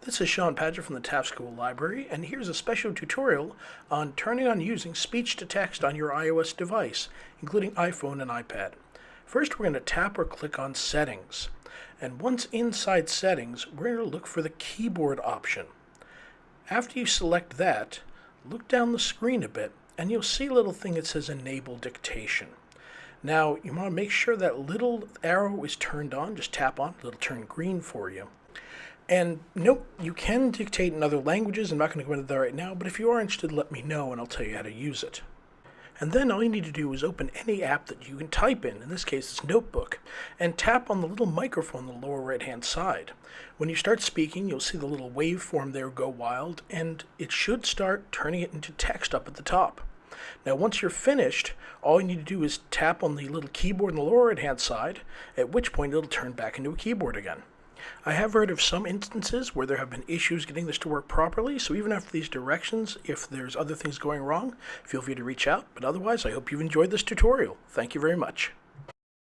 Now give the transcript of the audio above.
This is Sean Padgett from the Taft School Library, and here's a special tutorial on turning on using speech-to-text on your iOS device, including iPhone and iPad. First, we're going to tap or click on Settings, and once inside Settings, we're going to look for the keyboard option. After you select that, look down the screen a bit, and you'll see a little thing that says Enable Dictation. Now, you want to make sure that little arrow is turned on. Just tap on it. It'll turn green for you. And note, you can dictate in other languages. I'm not going to go into that right now, but if you are interested, let me know and I'll tell you how to use it. And then all you need to do is open any app that you can type in this case it's Notebook, and tap on the little microphone on the lower right hand side. When you start speaking, you'll see the little waveform there go wild, and it should start turning it into text up at the top. Now once you're finished, all you need to do is tap on the little keyboard on the lower right hand side, at which point it'll turn back into a keyboard again. I have heard of some instances where there have been issues getting this to work properly, so even after these directions, if there's other things going wrong, feel free to reach out. But otherwise, I hope you've enjoyed this tutorial. Thank you very much.